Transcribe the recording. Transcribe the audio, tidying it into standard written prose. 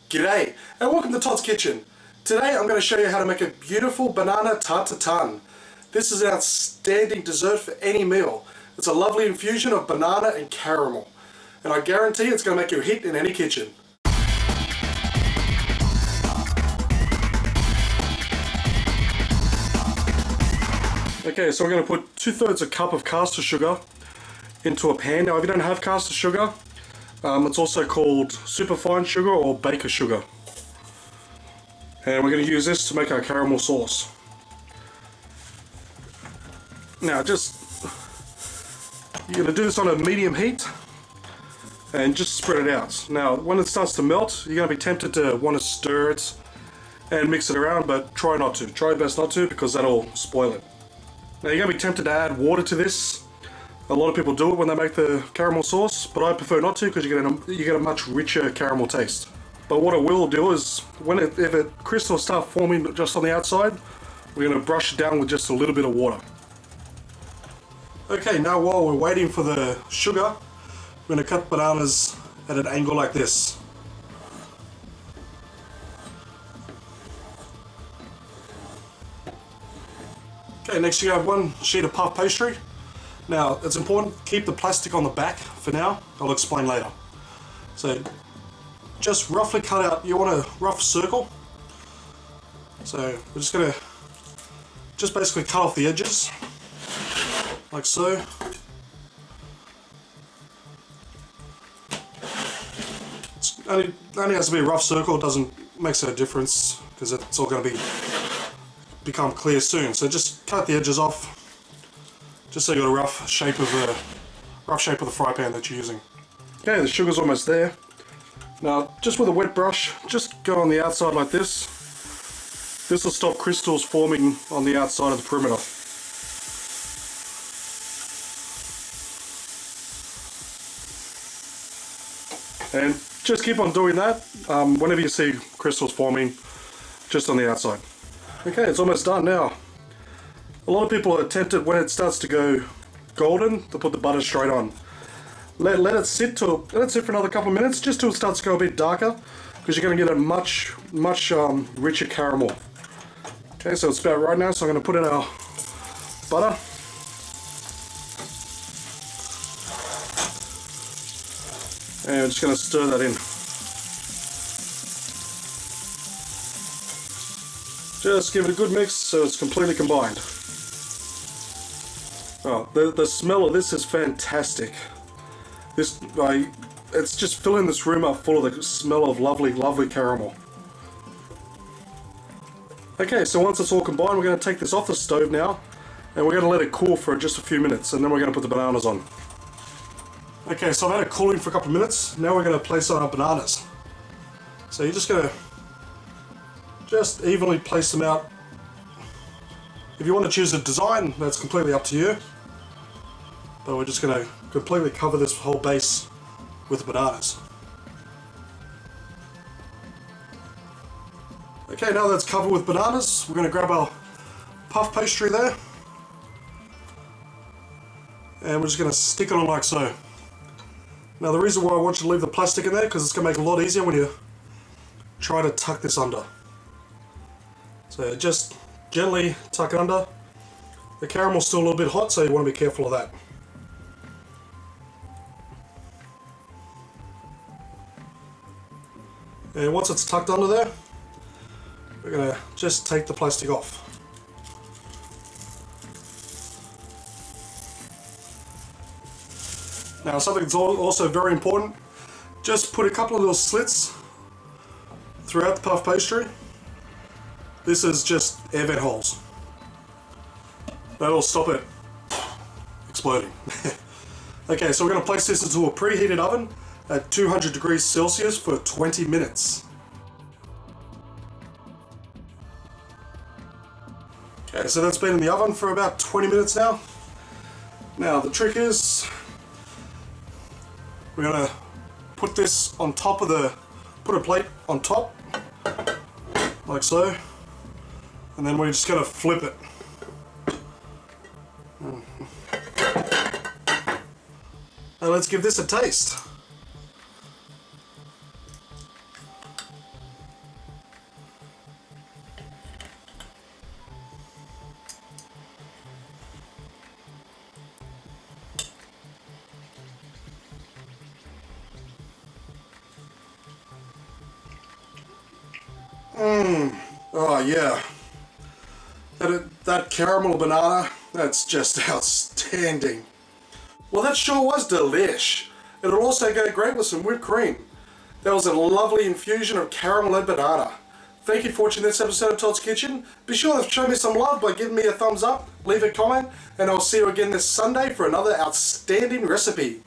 G'day and welcome to Todd's Kitchen. Today I'm going to show you how to make a beautiful banana tart tatin. This is an outstanding dessert for any meal. It's a lovely infusion of banana and caramel, and I guarantee it's going to make you a hit in any kitchen. Okay, so we're going to put 2/3 a cup of castor sugar into a pan. Now if you don't have castor sugar, it's also called superfine sugar or baker sugar. And we're going to use this to make our caramel sauce. Now you're going to do this on a medium heat and just spread it out. Now when it starts to melt, you're going to be tempted to want to stir it and mix it around, but try not to. Try best not to, because that'll spoil it. Now you're going to be tempted to add water to this. A lot of people do it when they make the caramel sauce, but I prefer not to because you get a much richer caramel taste. But what I will do is, if crystals start forming just on the outside, we're going to brush it down with just a little bit of water. Okay, now while we're waiting for the sugar, we're going to cut bananas at an angle like this. Okay, next you have one sheet of puff pastry. Now, it's important to keep the plastic on the back for now. I'll explain later. So, just roughly cut out, you want a rough circle. So, we're just going to basically cut off the edges, like so. It only has to be a rough circle, it doesn't make a difference, because it's all going to become clear soon. So just cut the edges off, just so you got a rough shape of the fry pan that you're using. Okay, the sugar's almost there. Now, just with a wet brush, just go on the outside like this. This will stop crystals forming on the outside of the perimeter. And just keep on doing that whenever you see crystals forming just on the outside. Okay, it's almost done now. A lot of people are tempted when it starts to go golden to put the butter straight on. Let it sit for another couple of minutes, just till it starts to go a bit darker, because you're going to get a much richer caramel. Okay, so it's about right now, so I'm going to put in our butter. And I'm just going to stir that in. Just give it a good mix so it's completely combined. Oh, the smell of this is fantastic. It's just filling this room up full of the smell of lovely, lovely caramel. Okay, so once it's all combined, we're going to take this off the stove now, and we're going to let it cool for just a few minutes, and then we're going to put the bananas on. Okay, so I've had it cooling for a couple of minutes. Now we're going to place on our bananas. So you're just going to evenly place them out. If you want to choose a design, that's completely up to you. But we're just going to completely cover this whole base with the bananas. Okay, now that's covered with bananas, we're going to grab our puff pastry there. And we're just going to stick it on like so. Now the reason why I want you to leave the plastic in there, because it's going to make it a lot easier when you try to tuck this under. So just gently tuck it under. The caramel's still a little bit hot, so you want to be careful of that. And once it's tucked under there, we're going to just take the plastic off. Now something that's also very important, just put a couple of little slits throughout the puff pastry. This is just air vent holes. That'll stop it exploding. Okay, so we're going to place this into a preheated oven at 200 degrees Celsius for 20 minutes. Okay, so that's been in the oven for about 20 minutes now. Now the trick is, we're going to put this on top of put a plate on top, like so, and then we're just going to flip it. Now let's give this a taste. Oh yeah. That caramel banana, that's just outstanding. Well, that sure was delish. It'll also go great with some whipped cream. That was a lovely infusion of caramel and banana. Thank you for watching this episode of Todd's Kitchen. Be sure to show me some love by giving me a thumbs up, leave a comment, and I'll see you again this Sunday for another outstanding recipe.